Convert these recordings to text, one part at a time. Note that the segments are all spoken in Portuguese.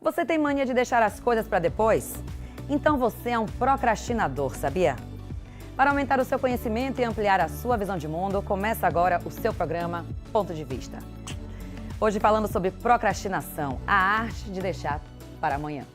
Você tem mania de deixar as coisas para depois? Então você é um procrastinador, sabia? Para aumentar o seu conhecimento e ampliar a sua visão de mundo, começa agora o seu programa Ponto de Vista. Hoje falando sobre procrastinação, a arte de deixar para amanhã.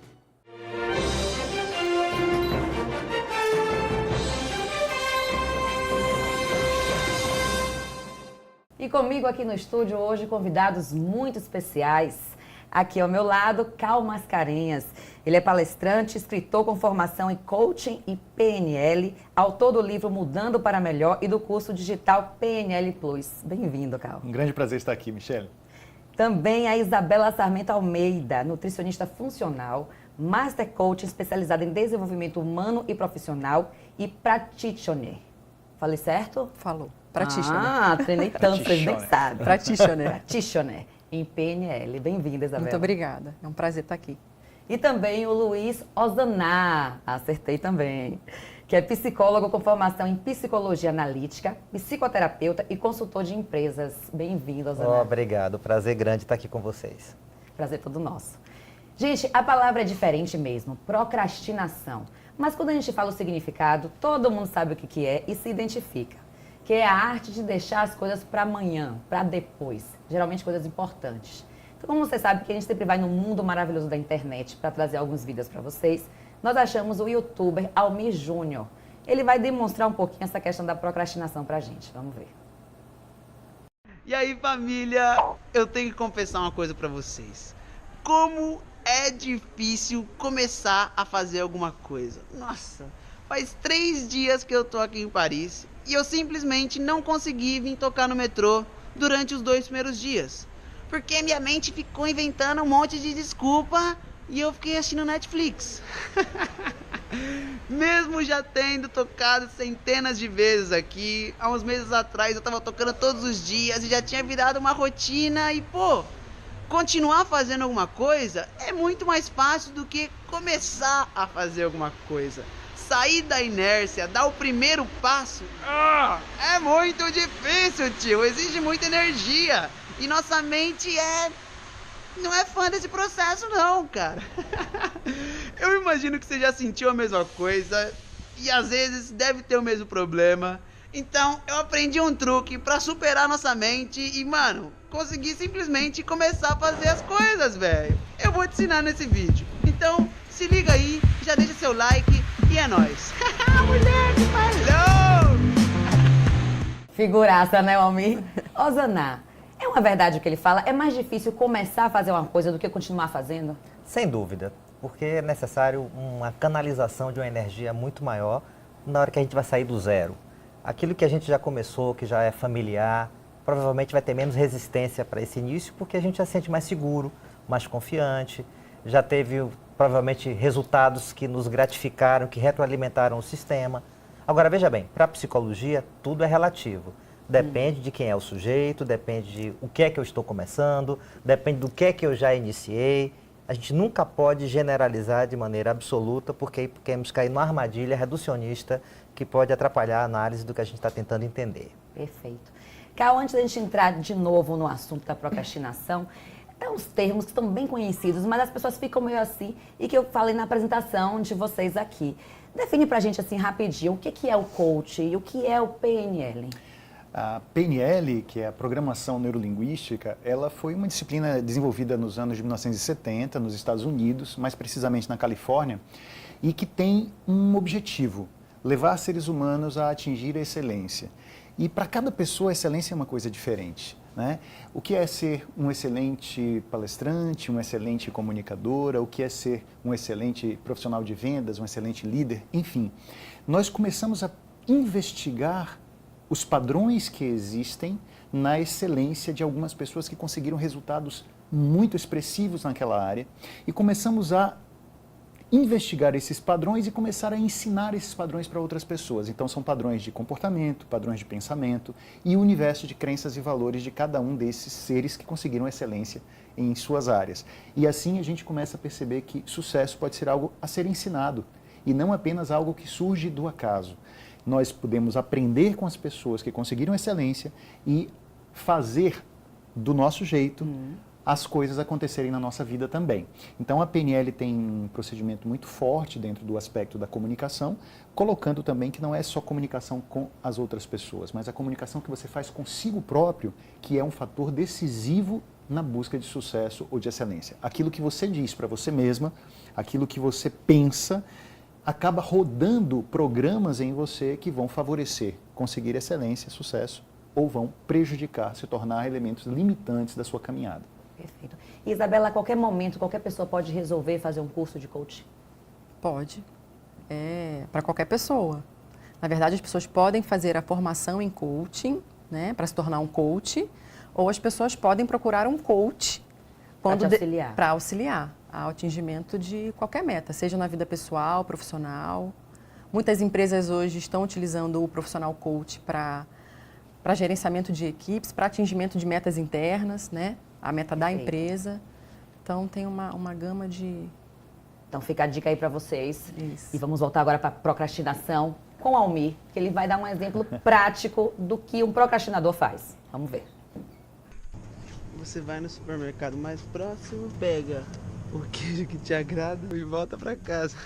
E comigo aqui no estúdio hoje convidados muito especiais. Aqui ao meu lado, Cal Mascarenhas. Ele é palestrante, escritor com formação em coaching e PNL, autor do livro Mudando para Melhor e do curso digital PNL Plus. Bem-vindo, Cal. Um grande prazer estar aqui, Michele. Também a Isabela Sarmento Almeida, nutricionista funcional, master coach especializada em desenvolvimento humano e profissional e practitioner. Falei certo? Falou. Practitioner. Ah, treinei tanto, vocês nem sabem. Practitioner. Practitioner em PNL. Bem-vinda, Isabela. Muito obrigada. É um prazer estar aqui. E também o Luiz Ozaná, acertei também, que é psicólogo com formação em psicologia analítica, psicoterapeuta e consultor de empresas. Bem-vindo, Ozaná. Obrigado, prazer grande estar aqui com vocês. Prazer todo nosso. Gente, a palavra é diferente mesmo, procrastinação. Mas quando a gente fala o significado, todo mundo sabe o que é e se identifica. Que é a arte de deixar as coisas para amanhã, para depois. Geralmente coisas importantes. Então, como você sabe que a gente sempre vai no mundo maravilhoso da internet para trazer alguns vídeos para vocês, nós achamos o youtuber Almir Júnior. Ele vai demonstrar um pouquinho essa questão da procrastinação pra gente. Vamos ver. E aí, família, eu tenho que confessar uma coisa pra vocês. Como é difícil começar a fazer alguma coisa. Nossa, faz 3 dias que eu tô aqui em Paris e eu simplesmente não consegui vir tocar no metrô durante os 2 primeiros dias. Porque minha mente ficou inventando um monte de desculpa e eu fiquei assistindo Netflix. Mesmo já tendo tocado centenas de vezes aqui, há uns meses atrás eu tava tocando todos os dias e já tinha virado uma rotina e, pô, continuar fazendo alguma coisa é muito mais fácil do que começar a fazer alguma coisa. Sair da inércia, dar o primeiro passo, é muito difícil, tio, exige muita energia. E nossa mente não é fã desse processo não, cara. Eu imagino que você já sentiu a mesma coisa e às vezes deve ter o mesmo problema. Então eu aprendi um truque pra superar nossa mente e, mano, conseguir simplesmente começar a fazer as coisas, velho. Eu vou te ensinar nesse vídeo. Então se liga aí, já deixa seu like e é nóis. Mulher que falou! Figuraça, né, Almir? Ozaná, é uma verdade o que ele fala? É mais difícil começar a fazer uma coisa do que continuar fazendo? Sem dúvida, porque é necessário uma canalização de uma energia muito maior na hora que a gente vai sair do zero. Aquilo que a gente já começou, que já é familiar, provavelmente vai ter menos resistência para esse início, porque a gente já se sente mais seguro, mais confiante, já teve provavelmente resultados que nos gratificaram, que retroalimentaram o sistema. Agora, veja bem, para a psicologia, tudo é relativo. Depende de quem é o sujeito, depende de o que é que eu estou começando, depende do que é que eu já iniciei. A gente nunca pode generalizar de maneira absoluta, porque podemos cair numa armadilha reducionista que pode atrapalhar a análise do que a gente está tentando entender. Perfeito. Cal, antes da gente entrar de novo no assunto da procrastinação, é uns termos que estão bem conhecidos, mas as pessoas ficam meio assim, e que eu falei na apresentação de vocês aqui. Define pra gente assim rapidinho, o que é o coach e o que é o PNL? A PNL, que é a Programação Neurolinguística, ela foi uma disciplina desenvolvida nos anos de 1970 nos Estados Unidos, mais precisamente na Califórnia, e que tem um objetivo, levar seres humanos a atingir a excelência. E para cada pessoa a excelência é uma coisa diferente, né? O que é ser um excelente palestrante, um excelente comunicadora, o que é ser um excelente profissional de vendas, um excelente líder, enfim. Nós começamos a investigar os padrões que existem na excelência de algumas pessoas que conseguiram resultados muito expressivos naquela área e começamos a investigar esses padrões e começar a ensinar esses padrões para outras pessoas. Então são padrões de comportamento, padrões de pensamento e o universo de crenças e valores de cada um desses seres que conseguiram excelência em suas áreas. E assim a gente começa a perceber que sucesso pode ser algo a ser ensinado e não apenas algo que surge do acaso. Nós podemos aprender com as pessoas que conseguiram excelência e fazer do nosso jeito as coisas acontecerem na nossa vida também. Então a PNL tem um procedimento muito forte dentro do aspecto da comunicação, colocando também que não é só comunicação com as outras pessoas, mas a comunicação que você faz consigo próprio, que é um fator decisivo na busca de sucesso ou de excelência. Aquilo que você diz para você mesma, aquilo que você pensa, acaba rodando programas em você que vão favorecer conseguir excelência, sucesso, ou vão prejudicar, se tornar elementos limitantes da sua caminhada. Perfeito. Isabela, a qualquer momento, qualquer pessoa pode resolver fazer um curso de coaching? Pode. Para qualquer pessoa. Na verdade, as pessoas podem fazer a formação em coaching, né, para se tornar um coach, ou as pessoas podem procurar um coach para auxiliar ao atingimento de qualquer meta, seja na vida pessoal, profissional. Muitas empresas hoje estão utilizando o profissional coach para gerenciamento de equipes, para atingimento de metas internas, né? A meta da empresa. Então, tem uma gama de... Então, fica a dica aí para vocês. Isso. E vamos voltar agora para procrastinação com o Almir, que ele vai dar um exemplo prático do que um procrastinador faz. Vamos ver. Você vai no supermercado mais próximo, pega o queijo que te agrada e volta pra casa.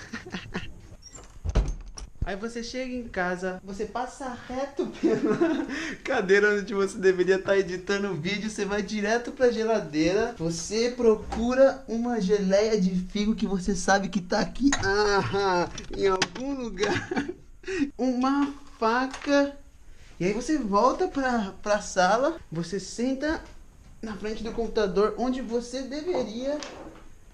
Aí você chega em casa, você passa reto pela cadeira onde você deveria estar editando o vídeo, você vai direto pra geladeira, você procura uma geleia de figo que você sabe que tá aqui, em algum lugar, uma faca, e aí você volta pra sala, você senta na frente do computador onde você deveria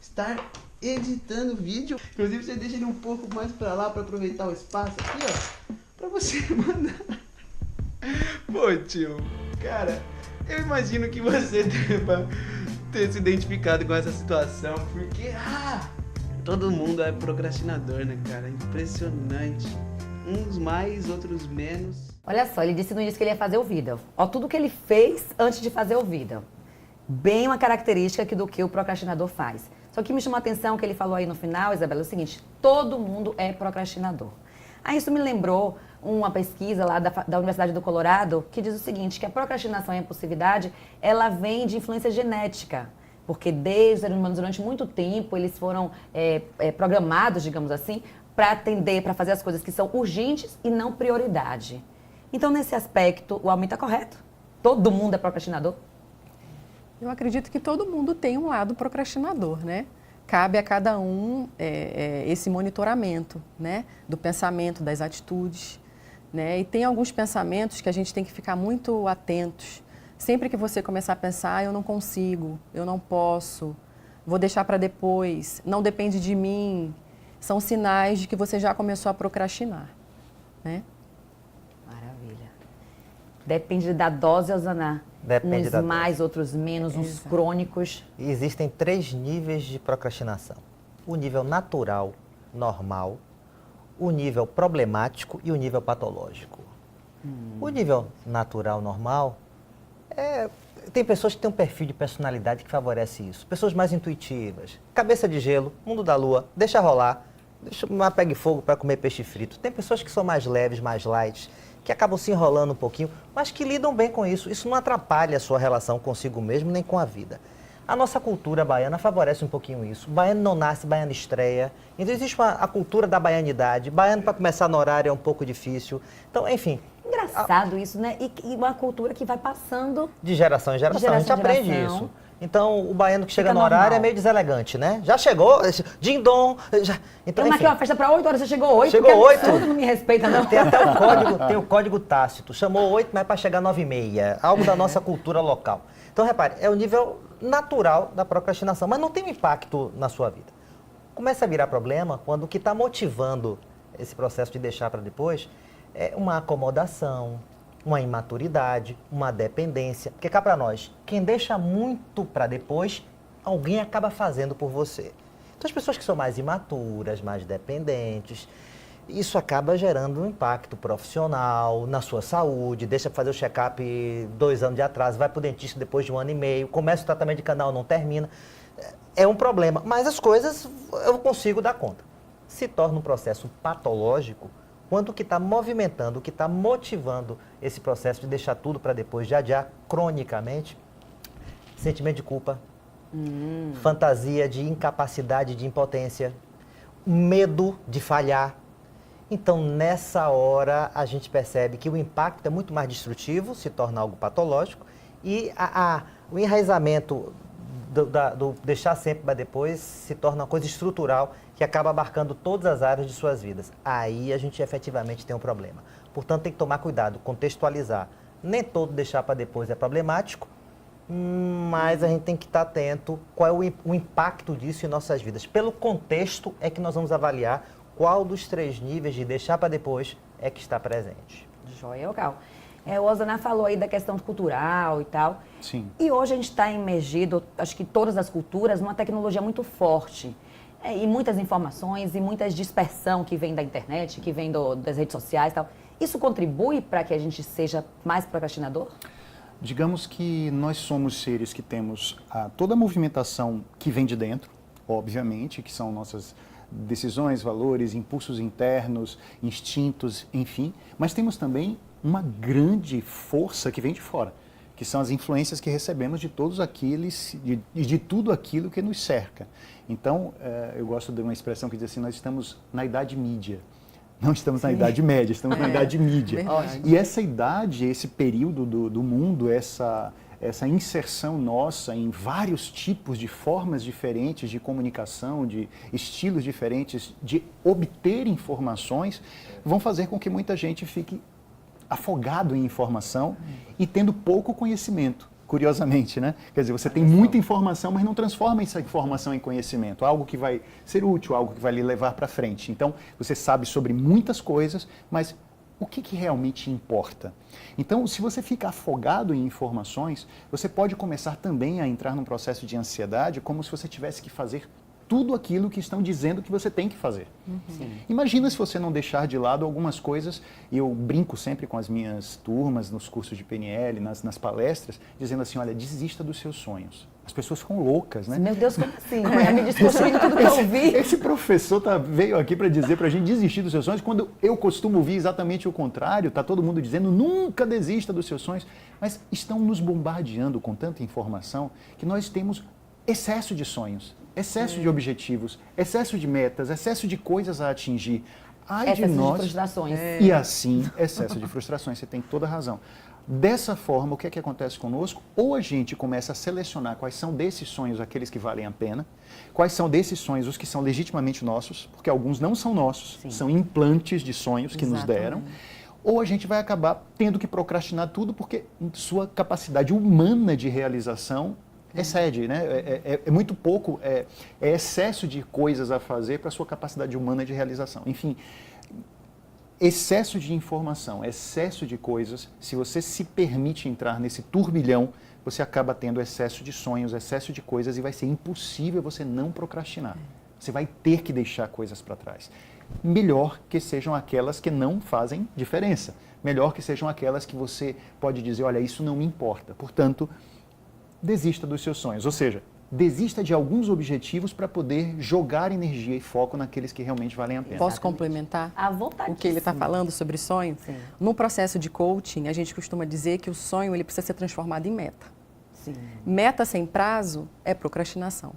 estar editando o vídeo. Inclusive você deixa ele um pouco mais pra lá pra aproveitar o espaço aqui, ó, pra você mandar. Pô, tio, cara, eu imagino que você deva ter se identificado com essa situação, porque todo mundo é procrastinador, né, cara? Impressionante. Uns mais, outros menos. Olha só, ele disse no início que ele ia fazer o vídeo. Ó, tudo que ele fez antes de fazer o vídeo. Bem uma característica do que o procrastinador faz. Só que me chamou a atenção que ele falou aí no final, Isabela, é o seguinte: todo mundo é procrastinador. Aí isso me lembrou uma pesquisa lá da Universidade do Colorado que diz o seguinte, que a procrastinação e a impulsividade, ela vem de influência genética. Porque desde os seres humanos, durante muito tempo, eles foram programados, digamos assim, para atender, para fazer as coisas que são urgentes e não prioridade. Então, nesse aspecto, o Almir está correto. Todo mundo é procrastinador. Eu acredito que todo mundo tem um lado procrastinador, né? Cabe a cada um esse monitoramento, né? Do pensamento, das atitudes, né? E tem alguns pensamentos que a gente tem que ficar muito atentos. Sempre que você começar a pensar, eu não consigo, eu não posso, vou deixar para depois, não depende de mim, são sinais de que você já começou a procrastinar, né? Maravilha. Depende da dose, Elzaná. Depende uns da mais, outros menos, uns Exato. crônicos. E existem 3 níveis de procrastinação. O nível natural, normal, o nível problemático e o nível patológico. O nível natural, normal, tem pessoas que têm um perfil de personalidade que favorece isso. Pessoas mais intuitivas, cabeça de gelo, mundo da lua, deixa rolar, deixa uma pegue fogo para comer peixe frito. Tem pessoas que são mais leves, mais light, que acabam se enrolando um pouquinho, mas que lidam bem com isso. Isso não atrapalha a sua relação consigo mesmo nem com a vida. A nossa cultura baiana favorece um pouquinho isso. Baiano não nasce, baiano estreia. Então existe a cultura da baianidade. Baiano para começar no horário é um pouco difícil. Então, enfim. Engraçado isso, né? E uma cultura que vai passando... De geração em geração. A gente geração em aprende geração. isso. Então, o baiano que chega Fica no horário normal. é meio deselegante, né? Já chegou, din-dom. Então, Eu marquei uma festa para 8 horas, você chegou 8. Chegou 8? Não me respeita, não. Tem até o código tácito. Chamou 8, mas é para chegar 9h30. Algo da nossa cultura local. Então, repare, é o nível natural da procrastinação, mas não tem um impacto na sua vida. Começa a virar problema quando o que está motivando esse processo de deixar para depois é uma acomodação, uma imaturidade, uma dependência. Porque cá para nós, quem deixa muito para depois, alguém acaba fazendo por você. Então, as pessoas que são mais imaturas, mais dependentes, isso acaba gerando um impacto profissional, na sua saúde, deixa fazer o check-up 2 anos de atraso, vai para o dentista depois de 1 ano e meio, começa o tratamento de canal, não termina. É um problema, mas as coisas eu consigo dar conta. Se torna um processo patológico quando o que está movimentando, o que está motivando esse processo de deixar tudo para depois, de adiar cronicamente, sentimento de culpa, fantasia de incapacidade, de impotência, medo de falhar. Então, nessa hora, a gente percebe que o impacto é muito mais destrutivo, se torna algo patológico, e o enraizamento do deixar sempre para depois se torna uma coisa estrutural que acaba abarcando todas as áreas de suas vidas. Aí a gente efetivamente tem um problema. Portanto, tem que tomar cuidado, contextualizar. Nem todo deixar para depois é problemático, mas a gente tem que estar atento qual é o impacto disso em nossas vidas. Pelo contexto é que nós vamos avaliar qual dos 3 níveis de deixar para depois é que está presente. Joia, legal. O Osana falou aí da questão cultural e tal. Sim. E hoje a gente está imergido, acho que todas as culturas, numa tecnologia muito forte. E muitas informações e muita dispersão que vem da internet, que vem das redes sociais e tal. Isso contribui para que a gente seja mais procrastinador? Digamos que nós somos seres que temos toda a movimentação que vem de dentro, obviamente, que são nossas decisões, valores, impulsos internos, instintos, enfim, mas temos também uma grande força que vem de fora, que são as influências que recebemos de todos aqueles, de tudo aquilo que nos cerca. Então, eu gosto de uma expressão que diz assim, nós estamos na idade mídia. Não estamos na Idade Média, estamos na Idade Mídia. Verdade. E essa idade, esse período do mundo, essa inserção nossa em vários tipos de formas diferentes de comunicação, de estilos diferentes de obter informações, vão fazer com que muita gente fique afogado em informação e tendo pouco conhecimento. Curiosamente, né? Quer dizer, você tem muita informação, mas não transforma essa informação em conhecimento, algo que vai ser útil, algo que vai lhe levar para frente. Então, você sabe sobre muitas coisas, mas o que realmente importa? Então, se você fica afogado em informações, você pode começar também a entrar num processo de ansiedade, como se você tivesse que fazer tudo aquilo que estão dizendo que você tem que fazer. Imagina se você não deixar de lado algumas coisas, e eu brinco sempre com as minhas turmas, nos cursos de PNL, nas palestras, dizendo assim, olha, desista dos seus sonhos. As pessoas ficam loucas, né? Meu Deus, como assim? Me desconstruindo tudo que eu ouvi. Esse professor veio aqui para dizer para a gente desistir dos seus sonhos, quando eu costumo ouvir exatamente o contrário, está todo mundo dizendo nunca desista dos seus sonhos, mas estão nos bombardeando com tanta informação que nós temos excesso de sonhos, excesso de objetivos, excesso de metas, excesso de coisas a atingir. Ai de Excesso nós. de frustrações. E assim, excesso de frustrações, você tem toda a razão. Dessa forma, o que é que acontece conosco? Ou a gente começa a selecionar quais são desses sonhos aqueles que valem a pena, quais são desses sonhos os que são legitimamente nossos, porque alguns não são nossos, são implantes de sonhos que nos deram, ou a gente vai acabar tendo que procrastinar tudo porque sua capacidade humana de realização excede, né? É muito pouco, é excesso de coisas a fazer para a sua capacidade humana de realização. Enfim, excesso de informação, excesso de coisas, se você se permite entrar nesse turbilhão, você acaba tendo excesso de sonhos, excesso de coisas e vai ser impossível você não procrastinar. Você vai ter que deixar coisas para trás. Melhor que sejam aquelas que não fazem diferença. Melhor que sejam aquelas que você pode dizer, olha, isso não me importa. Portanto, desista dos seus sonhos, ou seja, desista de alguns objetivos para poder jogar energia e foco naqueles que realmente valem a pena. Posso complementar À vontade. o que ele está falando sobre sonho? Sim. No processo de coaching, a gente costuma dizer que o sonho ele precisa ser transformado em meta. Sim. Meta sem prazo é procrastinação.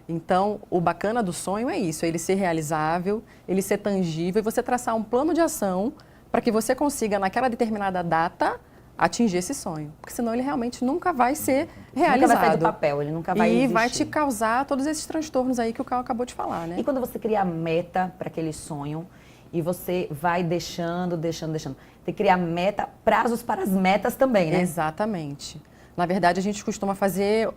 Então, o bacana do sonho é isso, é ele ser realizável, ele ser tangível e você traçar um plano de ação para que você consiga, naquela determinada data, atingir esse sonho. Porque senão ele realmente nunca vai ser realizado. Nunca vai sair do papel, ele nunca vai E existir. vai te causar todos esses transtornos aí que o Carl acabou de falar, né? E quando você cria a meta para aquele sonho e você vai deixando, tem que criar meta, prazos para as metas também, né? Exatamente. Na verdade, a gente costuma fazer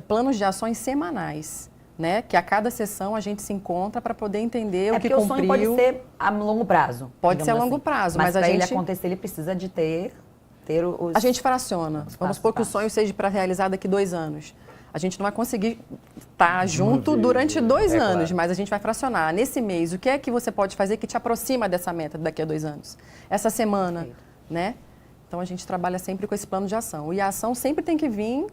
planos de ações semanais, né? Que a cada sessão a gente se encontra para poder entender o que porque cumpriu. o sonho pode ser a longo prazo. Pode ser a digamos longo assim. prazo, mas mas a para ele gente- acontecer, ele precisa de ter os... A gente fraciona. Vamos passos, supor que o passos. sonho seja para realizar daqui 2 anos. A gente não vai conseguir estar junto vez, durante 2 é anos, claro. mas a gente vai fracionar. Nesse mês, o que é que você pode fazer que te aproxima dessa meta daqui a 2 anos? Essa semana, Perfeito. né? Então, a gente trabalha sempre com esse plano de ação. E a ação sempre tem que vir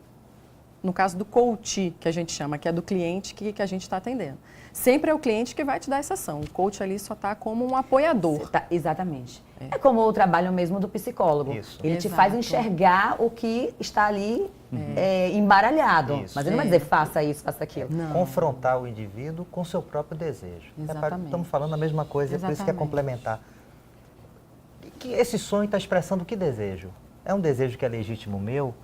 no caso do coach, que a gente chama, que é do cliente que a gente está atendendo. Sempre é o cliente que vai te dar essa ação. O coach ali só está como um apoiador. Exatamente. É como o trabalho mesmo do psicólogo. Isso. Ele te Exato. faz enxergar o que está ali embaralhado. Isso. Mas ele não vai dizer faça isso, faça aquilo. Não. Confrontar o indivíduo com seu próprio desejo. Exatamente. Estamos falando a mesma coisa, por isso que é Exatamente. complementar. Que esse sonho está expressando que desejo? É um desejo que é legítimo meu?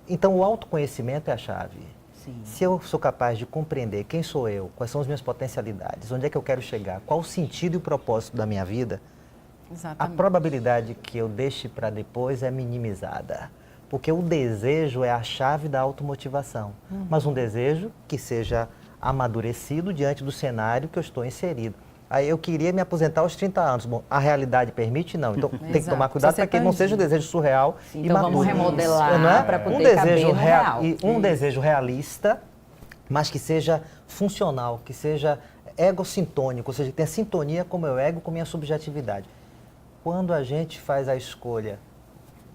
Então, o autoconhecimento é a chave. Sim. Se eu sou capaz de compreender quem sou eu, quais são as minhas potencialidades, onde é que eu quero chegar, qual o sentido e o propósito da minha vida, a Exatamente. probabilidade que eu deixe para depois é minimizada. Porque o desejo é a chave da automotivação. Mas um desejo que seja amadurecido diante do cenário que eu estou inserido. Aí eu queria me aposentar aos 30 anos. Bom, a realidade permite? Não. Então tem que Exato. tomar cuidado Precisa para que ser não seja um tangível. desejo surreal Sim, e então maduro. vamos remodelar Não é? para poder um desejo caber no real. Um desejo realista, mas que seja funcional, que seja egossintônico, ou seja, que tenha sintonia com o meu ego, com a minha subjetividade. Quando a gente faz a escolha,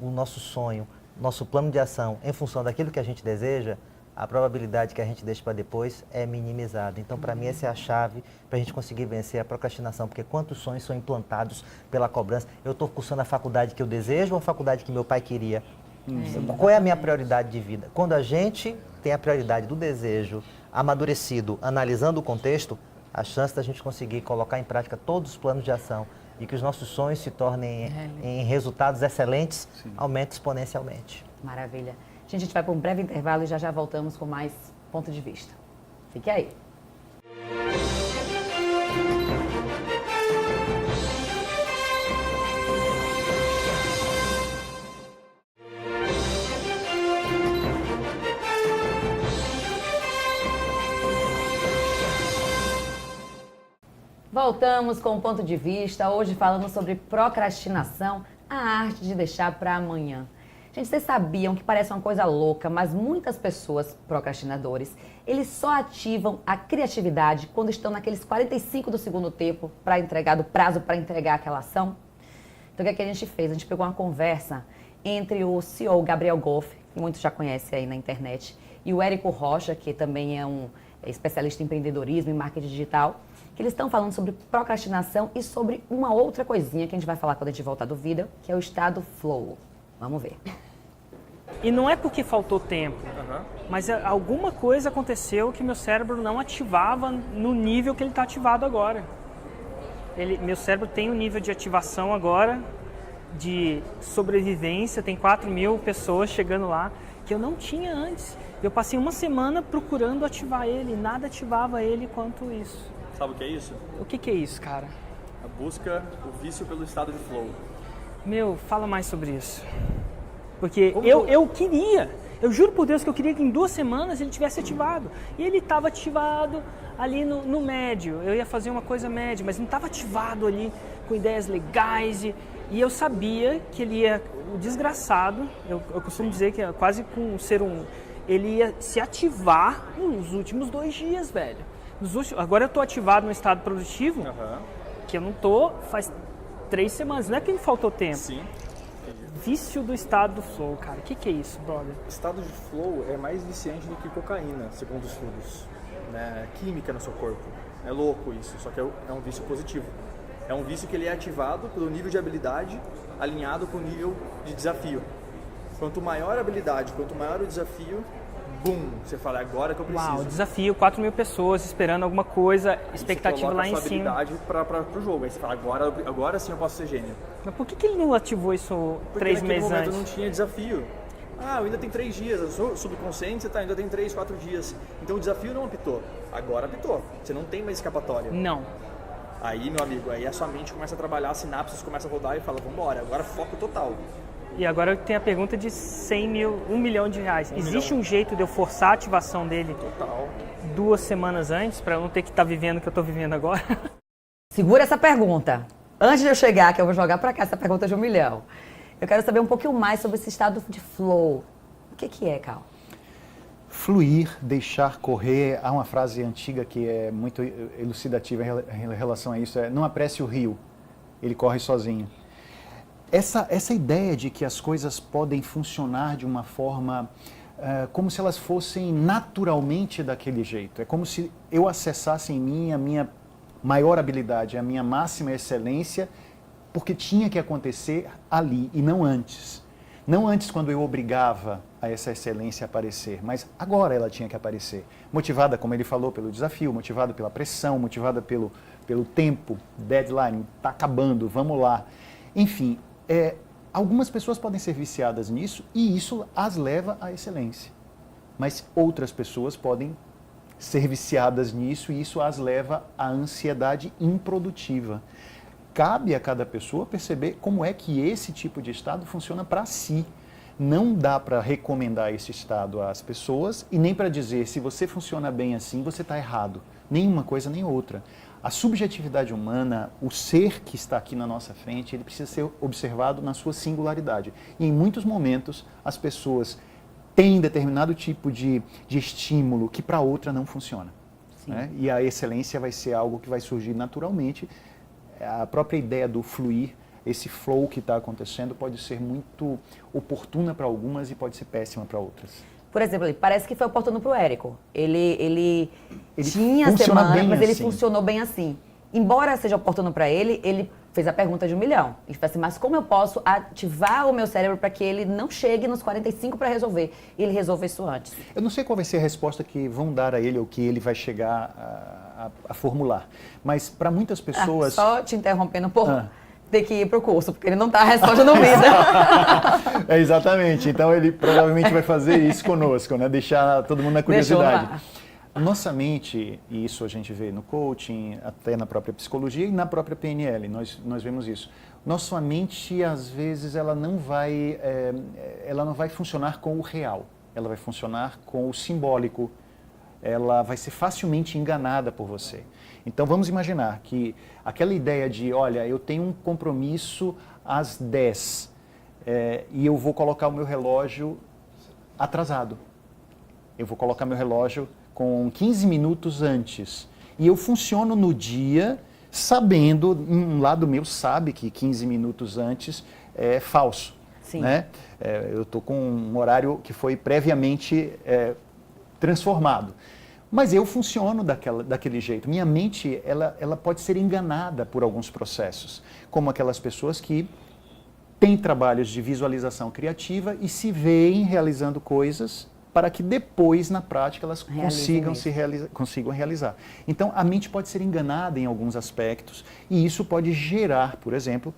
o nosso sonho, nosso plano de ação em função daquilo que a gente deseja, a probabilidade que a gente deixe para depois é minimizada. Então, para mim, essa é a chave para a gente conseguir vencer a procrastinação, porque quantos sonhos são implantados pela cobrança? Eu estou cursando a faculdade que eu desejo ou a faculdade que meu pai queria? Qual é a minha prioridade de vida? Quando a gente tem a prioridade do desejo amadurecido, analisando o contexto, a chance da gente conseguir colocar em prática todos os planos de ação e que os nossos sonhos se tornem em resultados excelentes, aumenta exponencialmente. Maravilha. Gente, a gente vai para um breve intervalo e já voltamos com mais ponto de vista. Fique aí. Voltamos com o ponto de vista, hoje falando sobre procrastinação, a arte de deixar para amanhã. Gente, vocês sabiam que parece uma coisa louca, mas muitas pessoas, procrastinadores, eles só ativam a criatividade quando estão naqueles 45 do segundo tempo para entregar, do prazo para entregar aquela ação? Então, o que é que a gente fez? A gente pegou uma conversa entre o CEO Gabriel Goff, que muitos já conhecem aí na internet, e o Érico Rocha, que também é um especialista em empreendedorismo e marketing digital, que eles estão falando sobre procrastinação e sobre uma outra coisinha que a gente vai falar quando a gente voltar do vídeo, que é o estado flow. Vamos ver. E não é porque faltou tempo, mas alguma coisa aconteceu que meu cérebro não ativava no nível que ele está ativado agora. Meu cérebro tem um nível de ativação agora, de sobrevivência, tem 4.000 pessoas chegando lá, que eu não tinha antes. Eu passei uma semana procurando ativar ele, nada ativava ele quanto isso. Sabe o que é isso? O que é isso, cara? A busca, o vício pelo estado de flow. Meu, fala mais sobre isso. Porque eu queria, eu juro por Deus que eu queria que em 2 semanas ele tivesse ativado. E ele estava ativado ali no médio. Eu ia fazer uma coisa média, mas não estava ativado ali com ideias legais. E eu sabia que ele ia, o desgraçado, eu costumo dizer que é quase com ser ele ia se ativar nos últimos 2 dias, velho. Agora eu estou ativado no estado produtivo, que eu não estou faz 3 semanas. Não é que me faltou tempo. Sim. Vício do estado do flow, cara. O que é isso, brother? Estado de flow é mais viciante do que cocaína, segundo estudos. Né? Química no seu corpo. É louco isso, só que é um vício positivo. É um vício que ele é ativado pelo nível de habilidade alinhado com o nível de desafio. Quanto maior a habilidade, quanto maior o desafio, bum, você fala, é agora que eu preciso. Uau, desafio, 4.000 pessoas esperando alguma coisa, expectativa lá em cima. Você coloca a sua habilidade para o jogo, aí você fala, agora sim eu posso ser gênio. Mas por que ele não ativou isso 3 meses Porque naquele antes? momento não tinha desafio. Ainda tem 3 dias, eu sou subconsciente, você ainda tem 3, 4 dias. Então o desafio não apitou, agora apitou. Você não tem mais escapatória. Não. Aí, meu amigo, aí a sua mente começa a trabalhar, as sinapses começam a rodar e fala, vambora, agora foco total. E agora eu tenho a pergunta de 100 mil, 1 milhão de reais. Existe um jeito de eu forçar a ativação dele Total. 2 semanas antes, para eu não ter que estar vivendo o que eu estou vivendo agora? Segura essa pergunta. Antes de eu chegar, que eu vou jogar pra cá essa pergunta de 1 milhão. Eu quero saber um pouquinho mais sobre esse estado de flow. O que é, Cal? Fluir, deixar correr. Há uma frase antiga que é muito elucidativa em relação a isso. Não apresse o rio, ele corre sozinho. Essa ideia de que as coisas podem funcionar de uma forma como se elas fossem naturalmente daquele jeito. É como se eu acessasse em mim a minha maior habilidade, a minha máxima excelência, porque tinha que acontecer ali e não antes. Não antes quando eu obrigava a essa excelência a aparecer, mas agora ela tinha que aparecer. Motivada, como ele falou, pelo desafio, motivada pela pressão, motivada pelo tempo, deadline, está acabando, vamos lá. Enfim, algumas pessoas podem ser viciadas nisso e isso as leva à excelência. Mas outras pessoas podem ser viciadas nisso e isso as leva à ansiedade improdutiva. Cabe a cada pessoa perceber como é que esse tipo de estado funciona para si. Não dá para recomendar esse estado às pessoas e nem para dizer se você funciona bem assim, você está errado. Nem uma coisa nem outra. A subjetividade humana, o ser que está aqui na nossa frente, ele precisa ser observado na sua singularidade. E em muitos momentos as pessoas têm determinado tipo de estímulo que para outra não funciona. Né? E a excelência vai ser algo que vai surgir naturalmente. A própria ideia do fluir, esse flow que está acontecendo, pode ser muito oportuna para algumas e pode ser péssima para outras. Por exemplo, parece que foi oportuno para o Érico. Ele tinha semana, mas assim. ele funcionou bem assim. Embora seja oportuno para ele fez a pergunta de 1 milhão. Ele falou assim, mas como eu posso ativar o meu cérebro para que ele não chegue nos 45 para resolver? E ele resolve isso antes. Eu não sei qual vai ser a resposta que vão dar a ele ou que ele vai chegar a formular. Mas para muitas pessoas... Só te interrompendo por ter que ir para o curso, porque ele não está respondendo vida. Exatamente. Então ele provavelmente vai fazer isso conosco, né? Deixar todo mundo na curiosidade. Nossa mente, e isso a gente vê no coaching, até na própria psicologia e na própria PNL, nós vemos isso. Nossa mente, às vezes, ela não vai funcionar com o real, ela vai funcionar com o simbólico, ela vai ser facilmente enganada por você. Então vamos imaginar que aquela ideia de, olha, eu tenho um compromisso às 10 e eu vou colocar o meu relógio atrasado. Eu vou colocar meu relógio com 15 minutos antes. E eu funciono no dia sabendo, um lado meu sabe que 15 minutos antes é falso. Sim. Né? Eu estou com um horário que foi previamente transformado. Mas eu funciono daquele jeito. Minha mente ela pode ser enganada por alguns processos, como aquelas pessoas que têm trabalhos de visualização criativa e se veem realizando coisas para que depois, na prática, elas consigam realizar. Então, a mente pode ser enganada em alguns aspectos e isso pode gerar, por exemplo,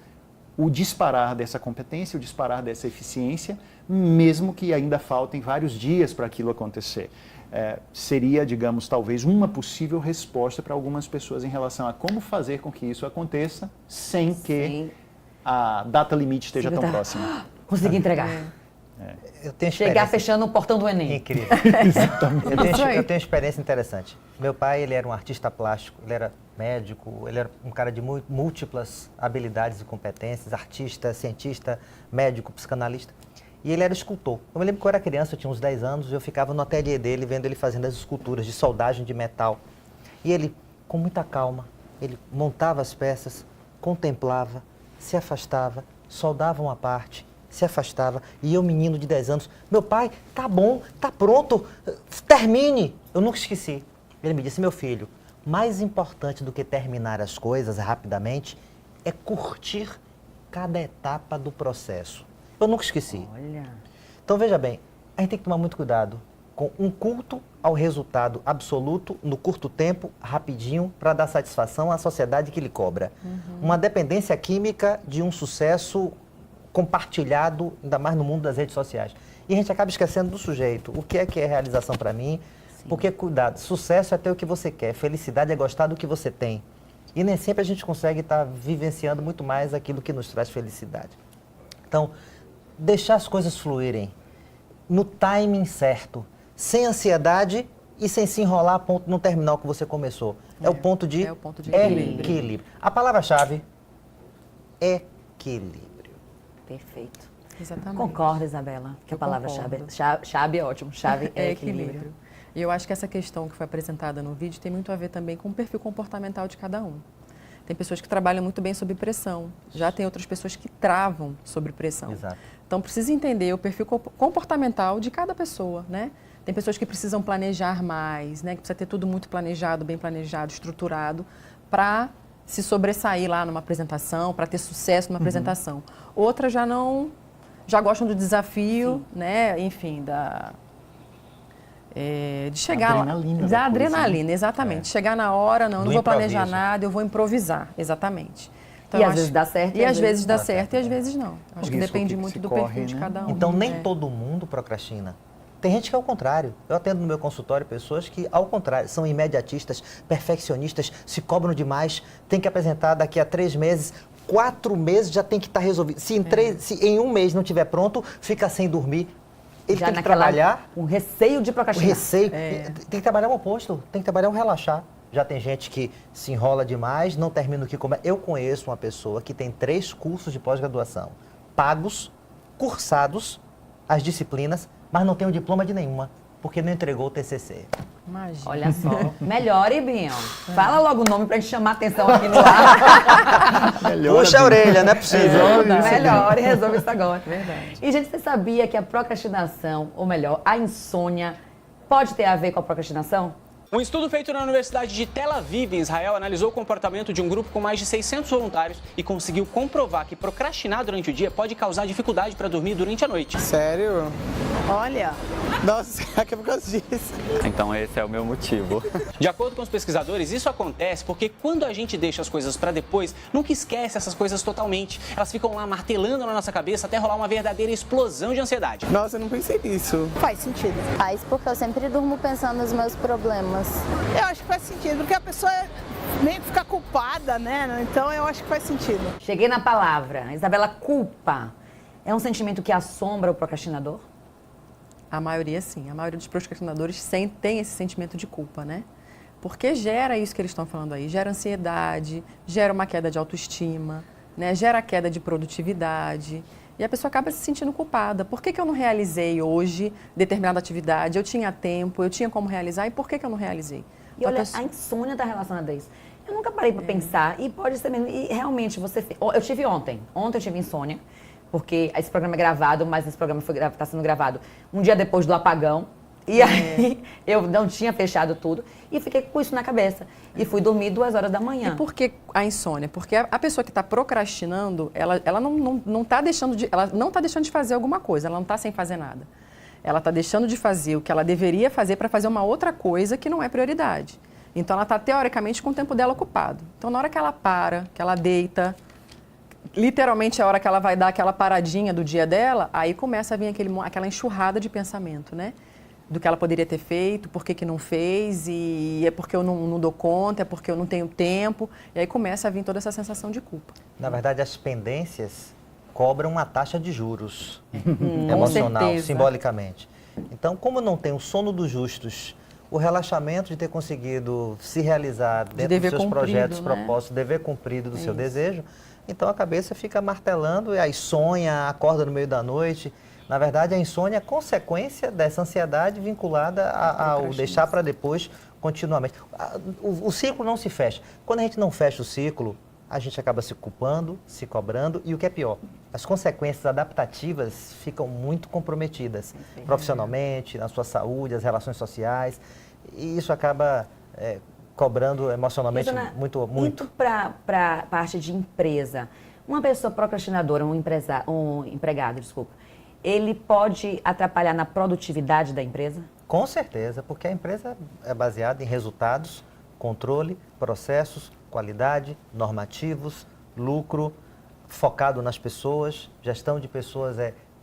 o disparar dessa competência, o disparar dessa eficiência, mesmo que ainda faltem vários dias para aquilo acontecer. Seria, digamos, talvez uma possível resposta para algumas pessoas em relação a como fazer com que isso aconteça sem que a data limite esteja tão próxima. Conseguir entregar. Eu tenho chegar fechando o portão do Enem. Incrível. Eu tenho experiência interessante. Meu pai, ele era um artista plástico, ele era médico, ele era um cara de múltiplas habilidades e competências, artista, cientista, médico, psicanalista. E ele era escultor. Eu me lembro que eu era criança, eu tinha uns 10 anos, e eu ficava no ateliê dele, vendo ele fazendo as esculturas de soldagem de metal. E ele, com muita calma, ele montava as peças, contemplava, se afastava, soldava uma parte, se afastava, e eu, menino de 10 anos, meu pai, tá bom, tá pronto, termine. Eu nunca esqueci. Ele me disse, meu filho, mais importante do que terminar as coisas rapidamente é curtir cada etapa do processo. Eu nunca esqueci. Olha. Então, veja bem, a gente tem que tomar muito cuidado com um culto ao resultado absoluto, no curto tempo, rapidinho, para dar satisfação à sociedade que lhe cobra. Uma dependência química de um sucesso compartilhado, ainda mais no mundo das redes sociais. E a gente acaba esquecendo do sujeito. O que é realização para mim? Sim. Porque, cuidado, sucesso é ter o que você quer, felicidade é gostar do que você tem. E nem sempre a gente consegue estar vivenciando muito mais aquilo que nos traz felicidade. Então, deixar as coisas fluírem no timing certo, sem ansiedade e sem se enrolar a ponto no terminal que você começou. É o ponto de equilíbrio. A palavra-chave é equilíbrio. Perfeito. Exatamente. Concorda, Isabela, que a palavra-chave é ótimo. Chave é equilíbrio. E eu acho que essa questão que foi apresentada no vídeo tem muito a ver também com o perfil comportamental de cada um. Tem pessoas que trabalham muito bem sob pressão. Já tem outras pessoas que travam sob pressão. Exato. Então, precisa entender o perfil comportamental de cada pessoa, né? Tem pessoas que precisam planejar mais, né? Que precisa ter tudo muito planejado, bem planejado, estruturado, para se sobressair lá numa apresentação, para ter sucesso numa apresentação. Outras já gostam do desafio, né? Enfim, de chegar adrenalina lá. da Da coisa, adrenalina, exatamente. Chegar na hora, não vou planejar improviso. nada, eu vou improvisar, exatamente. Então, E eu às acho- vezes dá certo. E às vezes dá dá certo certo, e às vezes não. Acho que risco depende que muito se do corre, perfil de né? cada um. Então, nem É. todo mundo procrastina. Tem gente que é o contrário. Eu atendo no meu consultório pessoas que, ao contrário, são imediatistas, perfeccionistas, se cobram demais, tem que apresentar daqui a 3 meses, 4 meses já tem que estar resolvido. Se em um mês não estiver pronto, fica sem dormir. Ele Já tem que naquela- trabalhar Um receio de o procrastinar. receio. Tem que trabalhar o oposto, tem que trabalhar o relaxar. Já tem gente que se enrola demais, não termina o que começa. Eu conheço uma pessoa que tem 3 cursos de pós-graduação, pagos, cursados, as disciplinas, mas não tem o diploma de nenhuma, porque não entregou o TCC. Imagina. Olha só. Melhore, Binho. Fala logo o nome pra gente chamar a atenção aqui no ar. Puxa a orelha, não é possível. Melhore, resolve isso agora. Verdade. E, gente, você sabia que a procrastinação, ou melhor, a insônia, pode ter a ver com a procrastinação? Um estudo feito na Universidade de Tel Aviv, em Israel, analisou o comportamento de um grupo com mais de 600 voluntários e conseguiu comprovar que procrastinar durante o dia pode causar dificuldade para dormir durante a noite. Sério? Olha, Nossa, será que é por causa disso? Então esse é o meu motivo. De acordo com os pesquisadores, isso acontece porque quando a gente deixa as coisas para depois, nunca esquece essas coisas totalmente. Elas ficam lá martelando na nossa cabeça até rolar uma verdadeira explosão de ansiedade. Nossa, eu não pensei nisso. faz sentido. Faz porque eu sempre durmo pensando nos meus problemas. Eu acho que faz sentido, porque a pessoa meio que fica culpada, né? Então eu acho que faz sentido. Cheguei na palavra. Isabela, culpa é um sentimento que assombra o procrastinador? A maioria, sim. A maioria dos procrastinadores tem esse sentimento de culpa, né? Porque gera isso que eles estão falando aí. Gera ansiedade, gera uma queda de autoestima, né? Gera queda de produtividade. E a pessoa acaba se sentindo culpada. Por que eu não realizei hoje determinada atividade? Eu tinha tempo, eu tinha como realizar, e por que eu não realizei? E Então, olha, pessoa- a insônia está relacionada a isso. Eu nunca parei para pensar, e pode ser mesmo. E realmente, eu tive ontem. Ontem eu tive insônia, porque esse programa é gravado, mas esse programa está sendo gravado um dia depois do apagão. E aí eu não tinha fechado tudo e fiquei com isso na cabeça. E fui dormir 2 horas da manhã. E por que a insônia? Porque a pessoa que está procrastinando, ela não está deixando de fazer alguma coisa, ela não está sem fazer nada. Ela está deixando de fazer o que ela deveria fazer para fazer uma outra coisa que não é prioridade. Então, ela está, teoricamente, com o tempo dela ocupado. Então, na hora que ela para, que ela deita, literalmente a hora que ela vai dar aquela paradinha do dia dela, aí começa a vir aquela enxurrada de pensamento, né? Do que ela poderia ter feito, por que não fez, e é porque eu não dou conta, é porque eu não tenho tempo. E aí começa a vir toda essa sensação de culpa. Na verdade, as pendências cobram uma taxa de juros Com emocional, certeza. simbolicamente. Então, como não tem o sono dos justos, o relaxamento de ter conseguido se realizar dentro dos dever seus cumprido, projetos, né? propósitos, dever cumprido do É seu isso. desejo, então a cabeça fica martelando e aí sonha, acorda no meio da noite. Na verdade, a insônia é consequência dessa ansiedade vinculada ao deixar para depois continuamente. O ciclo não se fecha. Quando a gente não fecha o ciclo, a gente acaba se culpando, se cobrando e o que é pior, as consequências adaptativas ficam muito comprometidas profissionalmente, na sua saúde, as relações sociais, e isso acaba cobrando emocionalmente Mas, Ana, muito. Indo para a parte de empresa, uma pessoa procrastinadora, um empregado, ele pode atrapalhar na produtividade da empresa? Com certeza, porque a empresa é baseada em resultados, controle, processos, qualidade, normativos, lucro, focado nas pessoas, gestão de pessoas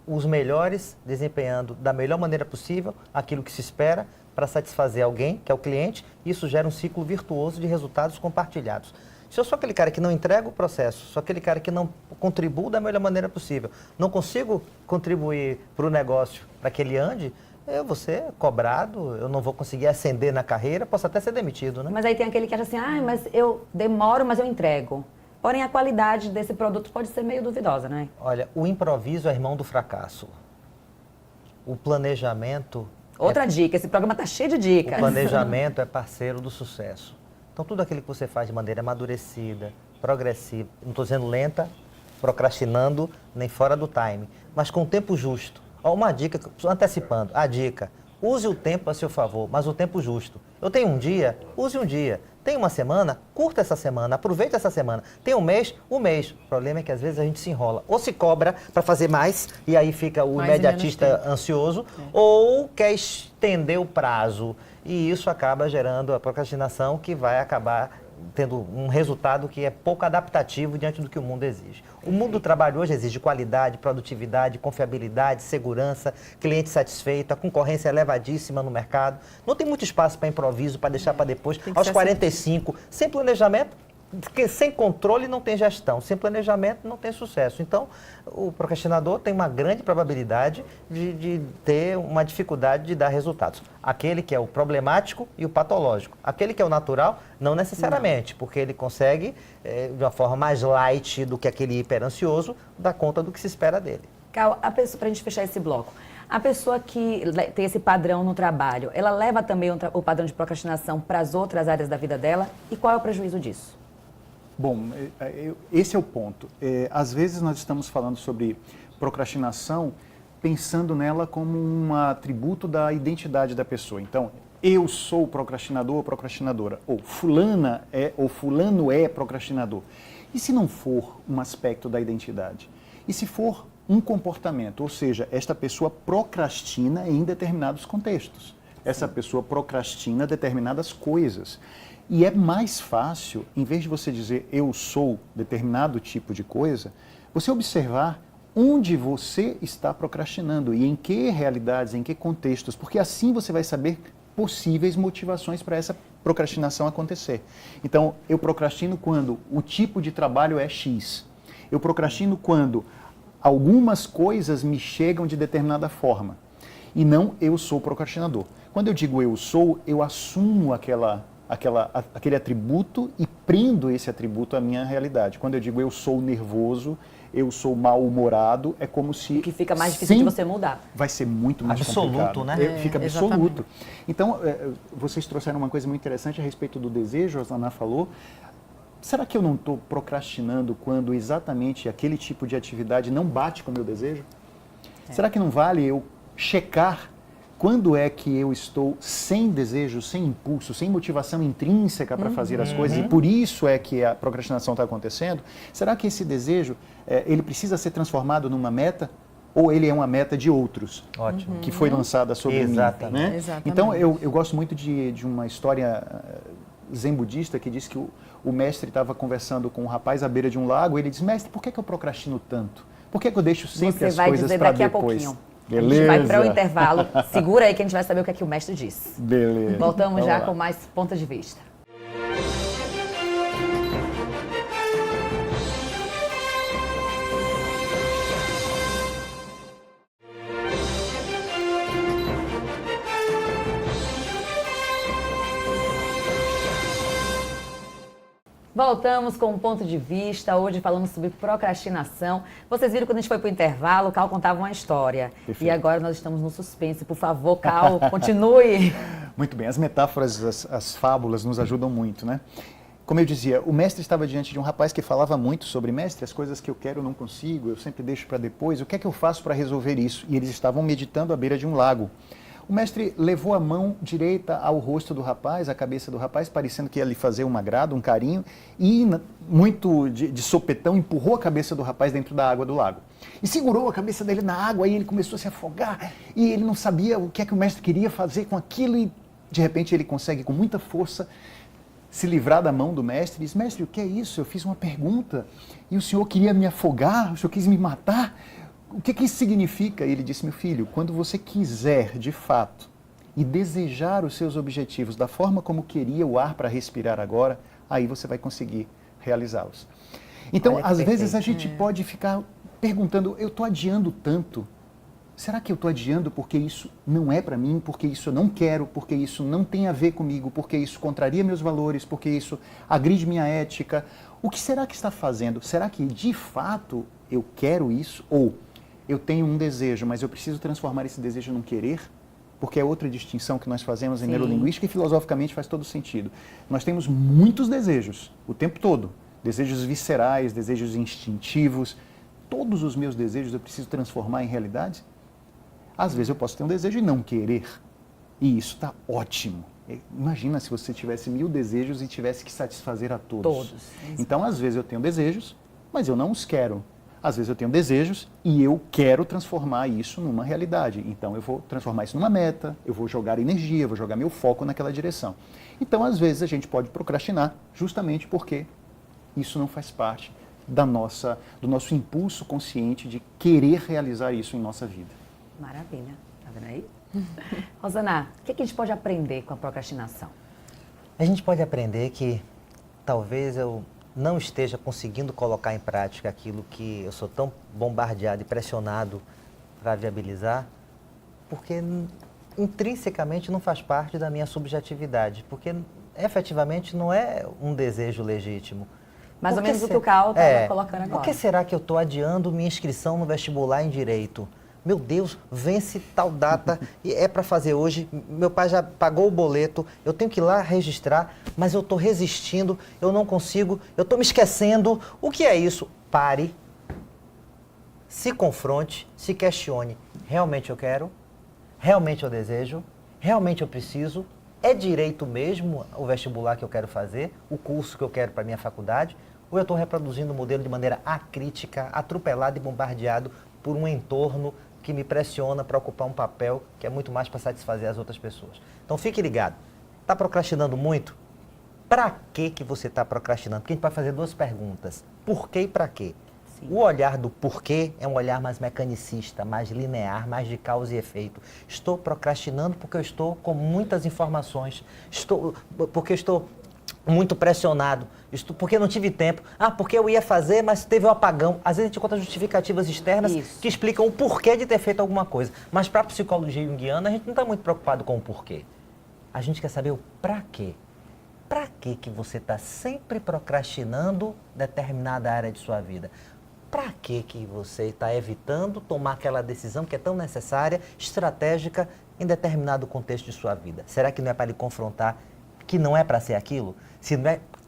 os melhores desempenhando da melhor maneira possível aquilo que se espera para satisfazer alguém, que é o cliente, e isso gera um ciclo virtuoso de resultados compartilhados. Se eu sou aquele cara que não entrega o processo, sou aquele cara que não contribuo da melhor maneira possível, não consigo contribuir para o negócio para que ele ande, eu vou ser cobrado, eu não vou conseguir ascender na carreira, posso até ser demitido, né? Mas aí tem aquele que acha assim, mas eu demoro, mas eu entrego. Porém, a qualidade desse produto pode ser meio duvidosa, né? Olha, o improviso é irmão do fracasso. O planejamento... Outra dica, esse programa tá cheio de dicas. O planejamento é parceiro do sucesso. Então, tudo aquilo que você faz de maneira amadurecida, progressiva, não estou dizendo lenta, procrastinando, nem fora do time, mas com o tempo justo. Ó, uma dica, antecipando, a dica, use o tempo a seu favor, mas o tempo justo. Eu tenho um dia, use um dia. Tem uma semana, curta essa semana, aproveite essa semana. Tem um mês, o mês. O problema é que às vezes a gente se enrola. Ou se cobra para fazer mais, e aí fica o imediatista ansioso, ou quer estender o prazo. E isso acaba gerando a procrastinação, que vai acabar tendo um resultado que é pouco adaptativo diante do que o mundo exige. O mundo do trabalho hoje exige qualidade, produtividade, confiabilidade, segurança, cliente satisfeito, a concorrência é elevadíssima no mercado. Não tem muito espaço para improviso, para deixar para depois. Aos 45, sem planejamento, porque sem controle não tem gestão, sem planejamento não tem sucesso. Então, o procrastinador tem uma grande probabilidade de ter uma dificuldade de dar resultados. Aquele que é o problemático e o patológico. Aquele que é o natural, não necessariamente, porque ele consegue, de uma forma mais light do que aquele hiperansioso, dar conta do que se espera dele. Cal, para a gente fechar esse bloco, a pessoa que tem esse padrão no trabalho, ela leva também o padrão de procrastinação para as outras áreas da vida dela? E qual é o prejuízo disso? Bom, esse é o ponto. Às vezes nós estamos falando sobre procrastinação pensando nela como um atributo da identidade da pessoa. Então, eu sou procrastinador ou procrastinadora, ou fulana ou fulano é procrastinador. E se não for um aspecto da identidade? E se for um comportamento, ou seja, esta pessoa procrastina em determinados contextos. Essa pessoa procrastina determinadas coisas. E é mais fácil, em vez de você dizer eu sou determinado tipo de coisa, você observar onde você está procrastinando e em que realidades, em que contextos, porque assim você vai saber possíveis motivações para essa procrastinação acontecer. Então, eu procrastino quando o tipo de trabalho é X. Eu procrastino quando algumas coisas me chegam de determinada forma. E não eu sou procrastinador. Quando eu digo eu sou, eu assumo aquele atributo e prendo esse atributo à minha realidade. Quando eu digo eu sou nervoso, eu sou mal-humorado, é como se... O que fica mais difícil de você mudar. Vai ser muito mais absoluto, complicado. Né? Fica absoluto. Então, vocês trouxeram uma coisa muito interessante a respeito do desejo, a Ana falou. Será que eu não estou procrastinando quando exatamente aquele tipo de atividade não bate com o meu desejo? Será que não vale eu checar quando é que eu estou sem desejo, sem impulso, sem motivação intrínseca para fazer as coisas e por isso é que a procrastinação está acontecendo? Será que esse desejo, ele precisa ser transformado numa meta ou ele é uma meta de outros? Ótimo. Que foi lançada sobre mim, né? Exatamente. Então, eu gosto muito de uma história zen budista que diz que o mestre estava conversando com um rapaz à beira de um lago e ele diz, mestre, por que eu procrastino tanto? Por que eu deixo sempre as coisas para depois? Daqui a pouquinho. Beleza. A gente vai para o intervalo. Segura aí que a gente vai saber o que é que o mestre diz. Beleza. Voltamos já com mais pontos de vista. Voltamos com um ponto de vista, hoje falando sobre procrastinação. Vocês viram quando a gente foi para o intervalo, o Cal contava uma história. Perfeito. E agora nós estamos no suspense. Por favor, Cal, continue. Muito bem, as metáforas, as fábulas nos ajudam muito, né? Como eu dizia, o mestre estava diante de um rapaz que falava muito sobre, mestre, as coisas que eu quero eu não consigo, eu sempre deixo para depois, o que é que eu faço para resolver isso? E eles estavam meditando à beira de um lago. O mestre levou a mão direita ao rosto do rapaz, à cabeça do rapaz, parecendo que ia lhe fazer um agrado, um carinho, e muito de sopetão empurrou a cabeça do rapaz dentro da água do lago. E segurou a cabeça dele na água, e ele começou a se afogar, e ele não sabia o que é que o mestre queria fazer com aquilo, e de repente ele consegue com muita força se livrar da mão do mestre e diz, mestre, o que é isso? Eu fiz uma pergunta, e o senhor queria me afogar, o senhor quis me matar? O que isso significa? Ele disse, meu filho, quando você quiser, de fato, e desejar os seus objetivos da forma como queria o ar para respirar agora, aí você vai conseguir realizá-los. Então, às vezes a gente pode ficar perguntando, eu estou adiando tanto, será que eu estou adiando porque isso não é para mim, porque isso eu não quero, porque isso não tem a ver comigo, porque isso contraria meus valores, porque isso agride minha ética? O que será que está fazendo? Será que de fato eu quero isso? Ou eu tenho um desejo, mas eu preciso transformar esse desejo num querer? porque é outra distinção que nós fazemos em Sim. neurolinguística e filosoficamente faz todo sentido. Nós temos muitos desejos, o tempo todo. Desejos viscerais, desejos instintivos. Todos os meus desejos eu preciso transformar em realidade? Às vezes eu posso ter um desejo e não querer. E isso está ótimo. Imagina se você tivesse 1000 desejos e tivesse que satisfazer a todos. Então, às vezes eu tenho desejos, mas eu não os quero. Às vezes eu tenho desejos e eu quero transformar isso numa realidade. Então, eu vou transformar isso numa meta, eu vou jogar energia, eu vou jogar meu foco naquela direção. Então, às vezes a gente pode procrastinar justamente porque isso não faz parte do nosso impulso consciente de querer realizar isso em nossa vida. Maravilha. Tá vendo aí? Rosana, o que a gente pode aprender com a procrastinação? A gente pode aprender que talvez eu não esteja conseguindo colocar em prática aquilo que eu sou tão bombardeado e pressionado para viabilizar, porque intrinsecamente não faz parte da minha subjetividade, porque efetivamente não é um desejo legítimo. Mais ou menos o que o Cal estava colocando agora. Por que será que eu estou adiando minha inscrição no vestibular em Direito? Meu Deus, vence tal data e é para fazer hoje, meu pai já pagou o boleto, eu tenho que ir lá registrar, mas eu estou resistindo, eu não consigo, eu estou me esquecendo. O que é isso? Pare, se confronte, se questione. Realmente eu quero? Realmente eu desejo? Realmente eu preciso? É direito mesmo o vestibular que eu quero fazer? O curso que eu quero para a minha faculdade? Ou eu estou reproduzindo o modelo de maneira acrítica, atropelado e bombardeado por um entorno que me pressiona para ocupar um papel que é muito mais para satisfazer as outras pessoas? Então fique ligado. Está procrastinando muito? Para que você está procrastinando? Porque a gente vai fazer 2 perguntas. Por quê e para quê? Sim. O olhar do porquê é um olhar mais mecanicista, mais linear, mais de causa e efeito. Estou procrastinando porque eu estou com muitas informações, porque eu estou muito pressionado, porque não tive tempo, porque eu ia fazer, mas teve um apagão. Às vezes a gente encontra justificativas externas que explicam o porquê de ter feito alguma coisa. Mas para a psicologia junguiana, a gente não está muito preocupado com o porquê. A gente quer saber o para quê. Para que você está sempre procrastinando determinada área de sua vida? Para que você está evitando tomar aquela decisão que é tão necessária, estratégica, em determinado contexto de sua vida? Será que não é para lhe confrontar que não é para ser aquilo?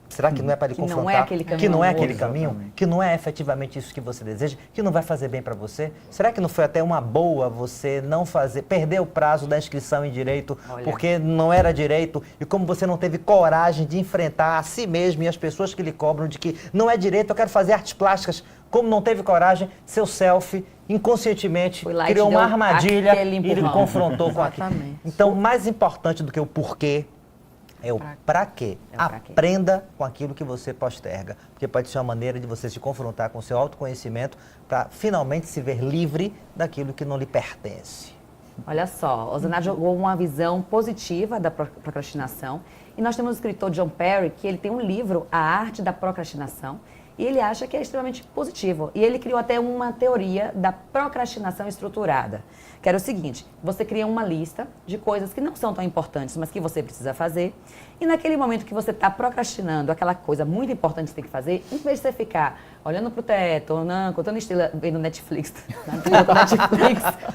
Será que não é para lhe confrontar não é aquele caminho, que não é aquele caminho? Que não é efetivamente isso que você deseja? Que não vai fazer bem para você? Será que não foi até uma boa você não fazer, perder o prazo da inscrição em Direito porque não era direito? E como você não teve coragem de enfrentar a si mesmo e as pessoas que lhe cobram de que não é direito, eu quero fazer artes plásticas. Como não teve coragem, seu self, inconscientemente, criou uma armadilha e lhe confrontou com aquilo. Então, mais importante do que o porquê, é o para quê. Aprenda com aquilo que você posterga, porque pode ser uma maneira de você se confrontar com o seu autoconhecimento para finalmente se ver livre daquilo que não lhe pertence. Olha só, o Rosana jogou uma visão positiva da procrastinação e nós temos o escritor John Perry, que ele tem um livro, A Arte da Procrastinação, e ele acha que é extremamente positivo. E ele criou até uma teoria da procrastinação estruturada, que era o seguinte: você cria uma lista de coisas que não são tão importantes, mas que você precisa fazer, e naquele momento que você está procrastinando aquela coisa muito importante que você tem que fazer, em vez de você ficar olhando pro teto, ou não, contando estrela, vendo Netflix,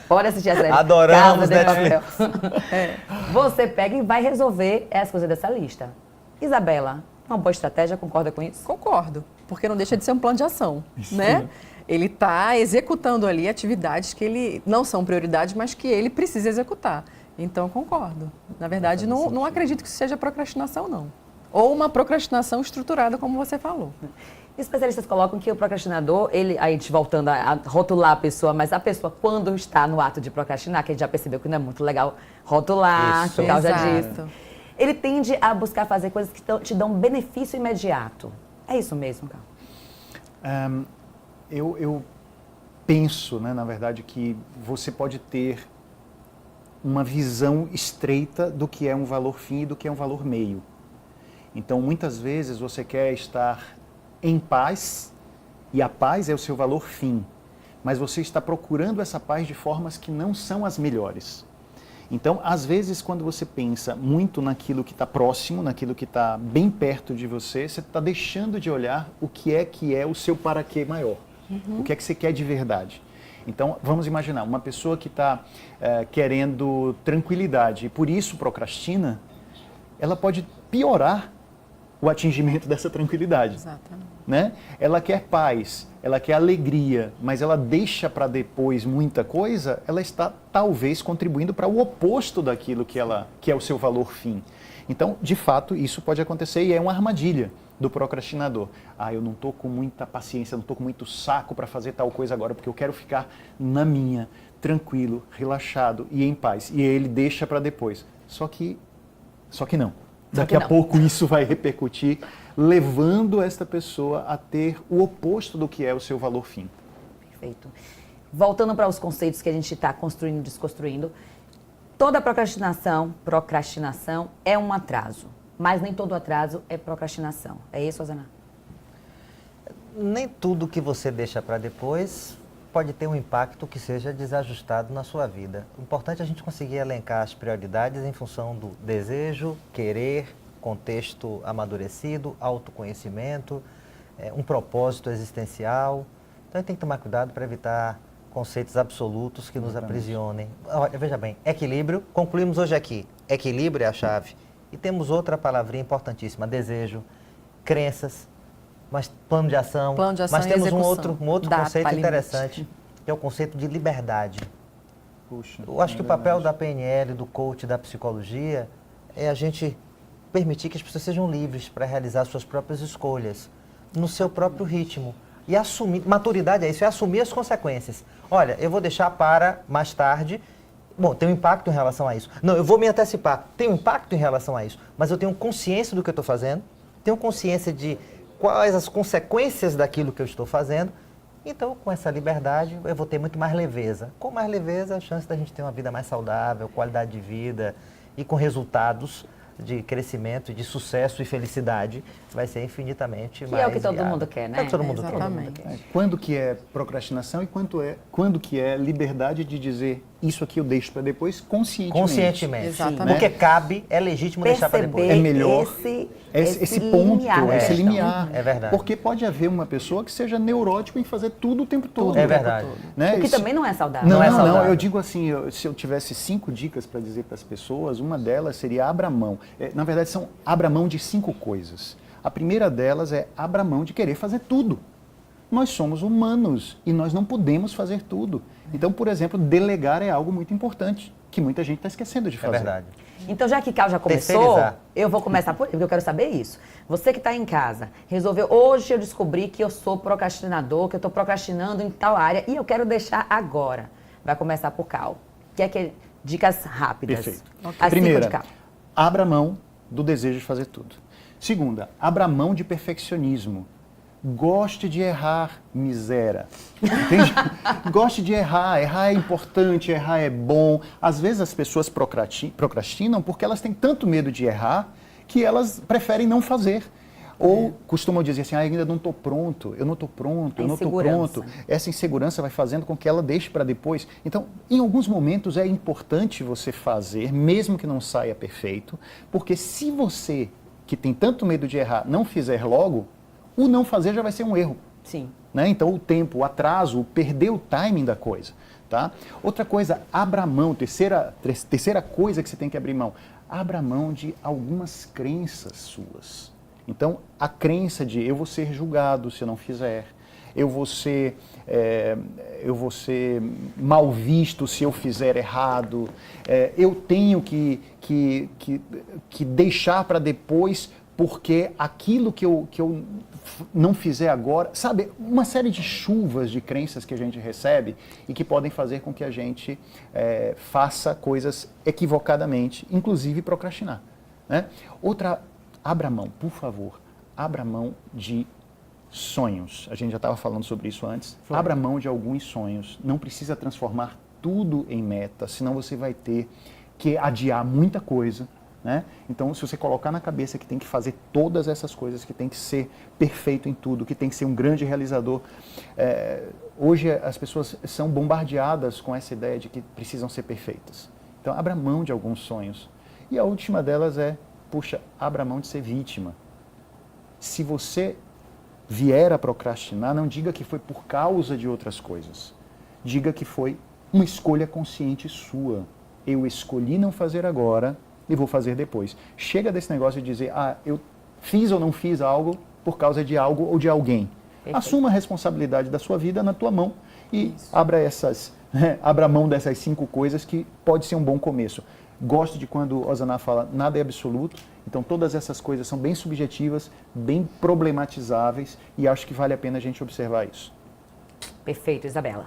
pode assistir a série Adoramos Netflix. Você pega e vai resolver as coisas dessa lista. Isabela, uma boa estratégia, concorda com isso? Concordo, porque não deixa de ser um plano de ação, né? Ele está executando ali atividades que ele não são prioridades, mas que ele precisa executar. Então, concordo. Na verdade, não acredito que isso seja procrastinação, não. Ou uma procrastinação estruturada, como você falou. Especialistas colocam que o procrastinador, aí a gente voltando a rotular a pessoa, mas a pessoa quando está no ato de procrastinar, que a gente já percebeu que não é muito legal rotular, que o Cal já disse, ele tende a buscar fazer coisas que te dão benefício imediato. É isso mesmo, Cal? Eu penso, né, na verdade, que você pode ter uma visão estreita do que é um valor fim e do que é um valor meio. Então, muitas vezes você quer estar em paz e a paz é o seu valor fim, mas você está procurando essa paz de formas que não são as melhores. Então, às vezes, quando você pensa muito naquilo que está próximo, naquilo que está bem perto de você, você está deixando de olhar o que é o seu para quê maior. O que é que você quer de verdade. Então, vamos imaginar, uma pessoa que está querendo tranquilidade e por isso procrastina, ela pode piorar o atingimento dessa tranquilidade. Exatamente. Né? Ela quer paz, ela quer alegria, mas ela deixa para depois muita coisa, ela está talvez contribuindo para o oposto daquilo que é o seu valor fim. Então, de fato, isso pode acontecer e é uma armadilha do procrastinador. Eu não estou com muita paciência, não estou com muito saco para fazer tal coisa agora, porque eu quero ficar na minha, tranquilo, relaxado e em paz. E ele deixa para depois. Só que não. Daqui a pouco isso vai repercutir, levando esta pessoa a ter o oposto do que é o seu valor fim. Perfeito. Voltando para os conceitos que a gente está construindo e desconstruindo, toda procrastinação é um atraso, mas nem todo atraso é procrastinação. É isso, Osana? Nem tudo que você deixa para depois pode ter um impacto que seja desajustado na sua vida. O importante é a gente conseguir elencar as prioridades em função do desejo, querer, contexto amadurecido, autoconhecimento, um propósito existencial. Então a gente tem que tomar cuidado para evitar conceitos absolutos que nos aprisionem. Olha, veja bem, equilíbrio, concluímos hoje aqui, equilíbrio é a chave. E temos outra palavrinha importantíssima, desejo, crenças, mas plano de ação, mas temos um outro conceito interessante, que é o conceito de liberdade. Puxa, eu acho que o papel da PNL, do coach, da psicologia, é a gente permitir que as pessoas sejam livres para realizar suas próprias escolhas, no seu próprio ritmo. E assumir, maturidade é isso, é assumir as consequências. Olha, eu vou deixar para mais tarde, bom, tem um impacto em relação a isso. Não, eu vou me antecipar, tem um impacto em relação a isso, mas eu tenho consciência do que eu estou fazendo, tenho consciência de quais as consequências daquilo que eu estou fazendo. Então, com essa liberdade, eu vou ter muito mais leveza. Com mais leveza, a chance da gente ter uma vida mais saudável, qualidade de vida e com resultados de crescimento, de sucesso e felicidade vai ser infinitamente mais é o que todo viável. mundo quer, né? É o que todo mundo Exatamente. quer. Quando que é procrastinação e quando que é liberdade de dizer isso aqui eu deixo para depois conscientemente. Conscientemente. Exatamente. Porque cabe, é legítimo deixar para depois. É melhor esse ponto, limiar, esse limiar. É verdade. Porque pode haver uma pessoa que seja neurótico em fazer tudo o tempo todo. É verdade. Né? O que Isso- também não é saudável. Não, é saudável. não, eu digo assim, se eu tivesse 5 dicas para dizer para as pessoas, uma delas seria abra mão. Na verdade, são abra mão de 5 coisas. A primeira delas é abra mão de querer fazer tudo. Nós somos humanos e nós não podemos fazer tudo. Então, por exemplo, delegar é algo muito importante, que muita gente está esquecendo de É fazer. verdade. Então, já que Cal já começou, Terceirizar. eu vou começar por ele, porque eu quero saber isso. Você que está em casa, resolveu, hoje eu descobri que eu sou procrastinador, que eu estou procrastinando em tal área e eu quero deixar agora. Vai começar por Cal. Dicas rápidas. Perfeito. As 5 Primeira, de Cal. abra mão do desejo de fazer tudo. Segunda, abra mão de perfeccionismo. Goste de errar, miséria. Entende? Goste de errar. Errar é importante, errar é bom. Às vezes as pessoas procrastinam porque elas têm tanto medo de errar que elas preferem não fazer. Ou costumam dizer assim, ainda não estou pronto, eu não estou pronto, eu não estou pronto. Essa insegurança vai fazendo com que ela deixe para depois. Então, em alguns momentos é importante você fazer, mesmo que não saia perfeito, porque se você, que tem tanto medo de errar, não fizer logo, o não fazer já vai ser um erro. Sim. Né? Então, o tempo, o atraso, perder o timing da coisa. Tá? Outra coisa, abra mão, terceira coisa que você tem que abrir mão, abra mão de algumas crenças suas. Então, a crença de eu vou ser julgado se eu não fizer, eu vou ser mal visto se eu fizer errado, eu tenho que deixar para depois porque aquilo que eu não fizer agora, sabe, uma série de chuvas de crenças que a gente recebe e que podem fazer com que a gente faça coisas equivocadamente, inclusive procrastinar. Né? Outra, abra mão, por favor, abra mão de sonhos. A gente já estava falando sobre isso antes. Abra mão de alguns sonhos. Não precisa transformar tudo em meta, senão você vai ter que adiar muita coisa. Né? Então, se você colocar na cabeça que tem que fazer todas essas coisas, que tem que ser perfeito em tudo, que tem que ser um grande realizador, hoje as pessoas são bombardeadas com essa ideia de que precisam ser perfeitas. Então, abra mão de alguns sonhos. E a última delas é, puxa, abra mão de ser vítima. Se você vier a procrastinar, não diga que foi por causa de outras coisas. diga que foi uma escolha consciente sua. Eu escolhi não fazer agora e vou fazer depois. Chega desse negócio de dizer, eu fiz ou não fiz algo por causa de algo ou de alguém. Perfeito. Assuma a responsabilidade da sua vida na tua mão e abra mão dessas 5 coisas que pode ser um bom começo. Gosto de quando Osaná fala, nada é absoluto, então todas essas coisas são bem subjetivas, bem problematizáveis e acho que vale a pena a gente observar isso. Perfeito, Isabela.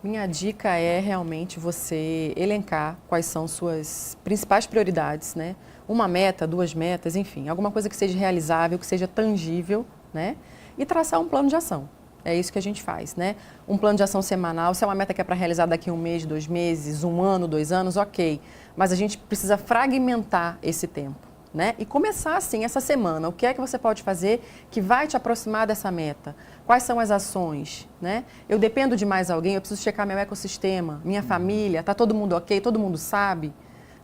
Minha dica é realmente você elencar quais são suas principais prioridades, né? 1 meta, 2 metas, enfim, alguma coisa que seja realizável, que seja tangível, né? E traçar um plano de ação. É isso que a gente faz, né? Um plano de ação semanal, se é uma meta que é para realizar daqui 1 mês, 2 meses, 1 ano, 2 anos, ok. Mas a gente precisa fragmentar esse tempo, né? E começar assim, essa semana. O que é que você pode fazer que vai te aproximar dessa meta? Quais são as ações, né? Eu dependo de mais alguém, eu preciso checar meu ecossistema, minha família, tá todo mundo ok, todo mundo sabe,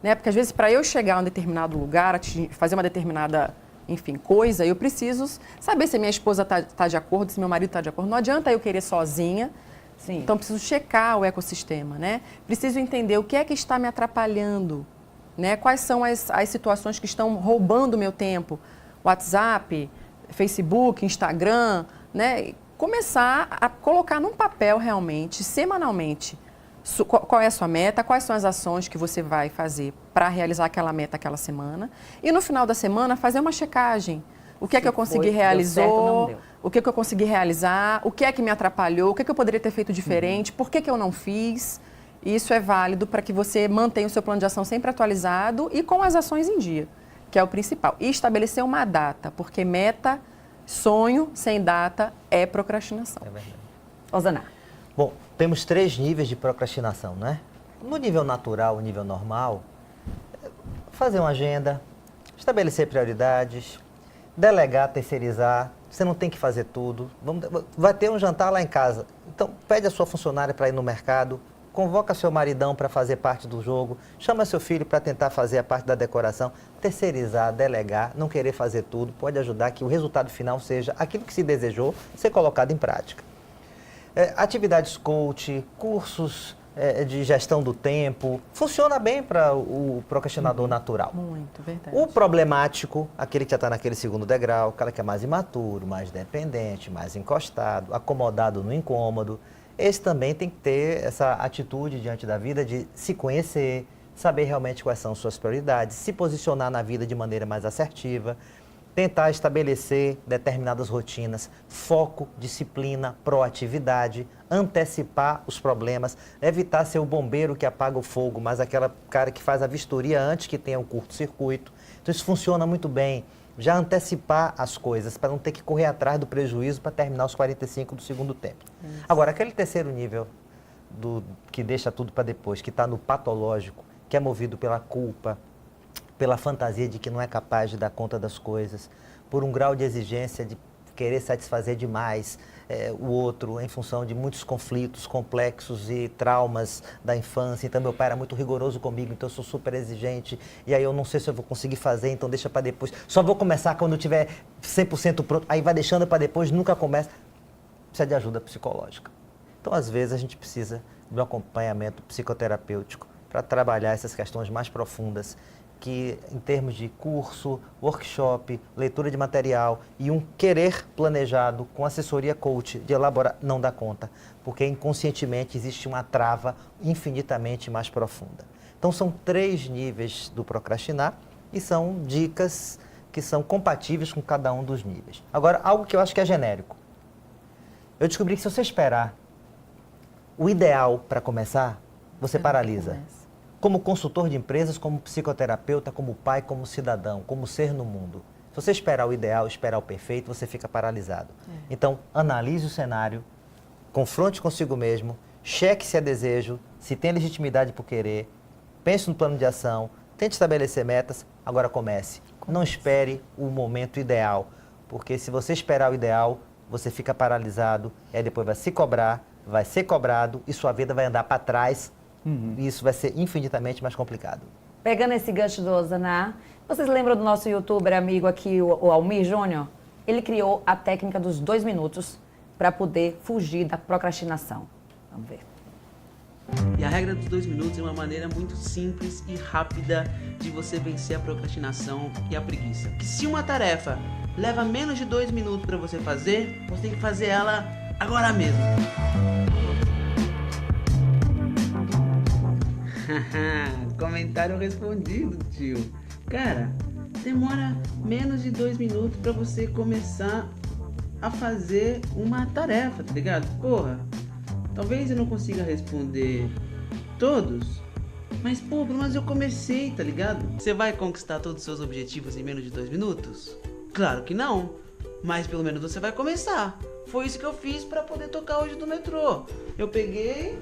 né? Porque às vezes para eu chegar a um determinado lugar, fazer uma determinada, enfim, coisa, eu preciso saber se minha esposa tá de acordo, se meu marido está de acordo. Não adianta eu querer sozinha. Sim. Então, preciso checar o ecossistema, né? Preciso entender o que é que está me atrapalhando, né? Quais são as situações que estão roubando o meu tempo. WhatsApp, Facebook, Instagram, né? Começar a colocar num papel realmente, semanalmente, qual é a sua meta, quais são as ações que você vai fazer para realizar aquela meta aquela semana. E no final da semana, fazer uma checagem. O que é que eu consegui realizar? O que é que eu consegui realizar? O que é que me atrapalhou? O que é que eu poderia ter feito diferente? Por que que eu não fiz? Isso é válido para que você mantenha o seu plano de ação sempre atualizado e com as ações em dia, que é o principal. E estabelecer uma data, porque meta, sonho sem data é procrastinação. É verdade. Osaná. Bom, temos 3 níveis de procrastinação, né? No nível natural, no nível normal, fazer uma agenda, estabelecer prioridades, delegar, terceirizar, você não tem que fazer tudo. Vai ter um jantar lá em casa, então pede a sua funcionária para ir no mercado, convoca seu maridão para fazer parte do jogo, chama seu filho para tentar fazer a parte da decoração. Terceirizar, delegar, não querer fazer tudo, pode ajudar que o resultado final seja aquilo que se desejou ser colocado em prática. Atividades coach, cursos de gestão do tempo, funciona bem para o procrastinador natural. Muito, verdade. O problemático, aquele que já está naquele segundo degrau, aquele que é mais imaturo, mais dependente, mais encostado, acomodado no incômodo, esse também tem que ter essa atitude diante da vida de se conhecer, saber realmente quais são suas prioridades, se posicionar na vida de maneira mais assertiva, tentar estabelecer determinadas rotinas, foco, disciplina, proatividade, antecipar os problemas, evitar ser o bombeiro que apaga o fogo, mas aquela cara que faz a vistoria antes que tenha um curto-circuito. Então isso funciona muito bem. Já antecipar as coisas, para não ter que correr atrás do prejuízo para terminar os 45 do segundo tempo. Isso. Agora, aquele terceiro nível que deixa tudo para depois, que está no patológico, que é movido pela culpa, pela fantasia de que não é capaz de dar conta das coisas, por um grau de exigência de querer satisfazer demais o outro em função de muitos conflitos complexos e traumas da infância. Então, meu pai era muito rigoroso comigo, então eu sou super exigente, e aí eu não sei se eu vou conseguir fazer, então deixa para depois. Só vou começar quando eu tiver 100% pronto, aí vai deixando para depois, nunca começa. Precisa de ajuda psicológica. Então, às vezes, a gente precisa de um acompanhamento psicoterapêutico para trabalhar essas questões mais profundas, que em termos de curso, workshop, leitura de material e um querer planejado com assessoria coach de elaborar, não dá conta, porque inconscientemente existe uma trava infinitamente mais profunda. Então são 3 níveis do procrastinar e são dicas que são compatíveis com cada um dos níveis. Agora, algo que eu acho que é genérico. Eu descobri que se você esperar o ideal para começar, você paralisa. Como consultor de empresas, como psicoterapeuta, como pai, como cidadão, como ser no mundo. Se você esperar o ideal, esperar o perfeito, você fica paralisado. Então, analise o cenário, confronte consigo mesmo, cheque se é desejo, se tem legitimidade por querer, pense no plano de ação, tente estabelecer metas, agora comece. Não espere o momento ideal, porque se você esperar o ideal, você fica paralisado, e aí depois vai se cobrar, vai ser cobrado e sua vida vai andar para trás. E isso vai ser infinitamente mais complicado. Pegando esse gancho do Osaná, vocês lembram do nosso youtuber amigo aqui, o Almir Júnior? Ele criou a técnica dos 2 minutos para poder fugir da procrastinação. Vamos ver. E a regra dos 2 minutos é uma maneira muito simples e rápida de você vencer a procrastinação e a preguiça. Que se uma tarefa leva menos de 2 minutos para você fazer, você tem que fazer ela agora mesmo. Comentário respondido, tio. Cara, demora menos de 2 minutos para você começar a fazer uma tarefa, tá ligado? Porra, talvez eu não consiga responder todos, mas pô, pelo menos eu comecei, tá ligado? Você vai conquistar todos os seus objetivos em menos de 2 minutos? Claro que não, mas pelo menos você vai começar. Foi isso que eu fiz para poder tocar hoje no metrô. Eu peguei,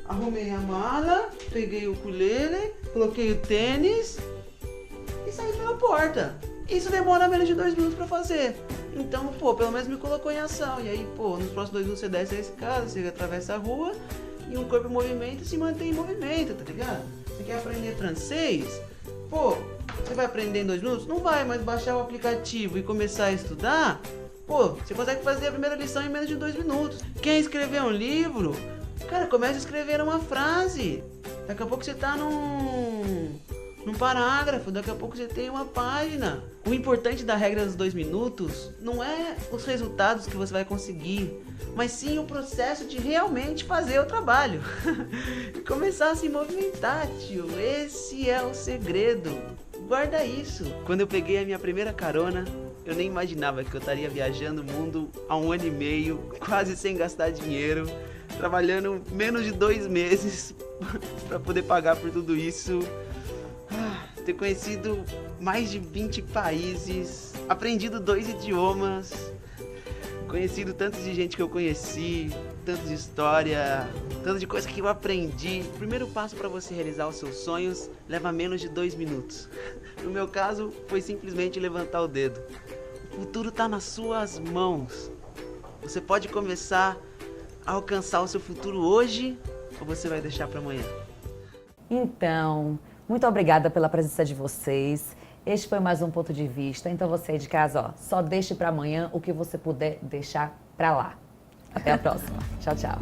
arrumei a mala, peguei o ukulele, coloquei o tênis e saí pela porta. Isso demora menos de 2 minutos pra fazer. Então, pô, pelo menos me colocou em ação. E aí, pô, nos próximos 2 minutos você desce a escada, você atravessa a rua e um corpo em movimento se mantém em movimento, tá ligado? Você quer aprender francês? Pô, você vai aprender em 2 minutos? Não vai, mas baixar o aplicativo e começar a estudar, pô, você consegue fazer a primeira lição em menos de 2 minutos. Quer escrever um livro? Cara, comece a escrever uma frase. Daqui a pouco você tá num parágrafo, daqui a pouco você tem uma página. O importante da regra dos 2 minutos não é os resultados que você vai conseguir, mas sim o processo de realmente fazer o trabalho. E começar a se movimentar, tio. Esse é o segredo. Guarda isso. Quando eu peguei a minha primeira carona, eu nem imaginava que eu estaria viajando o mundo há 1 ano e meio, quase sem gastar dinheiro, trabalhando menos de 2 meses para poder pagar por tudo isso. Ter conhecido mais de 20 países, aprendido 2 idiomas, conhecido tanto de gente que eu conheci, tanto de história, tanto de coisa que eu aprendi. O primeiro passo para você realizar os seus sonhos leva menos de 2 minutos. No meu caso, foi simplesmente levantar o dedo. O futuro está nas suas mãos. Você pode começar a alcançar o seu futuro hoje ou você vai deixar para amanhã? Então, muito obrigada pela presença de vocês. Este foi mais um Ponto de Vista. Então você aí de casa, ó, só deixe para amanhã o que você puder deixar para lá. Até a próxima. Tchau, tchau.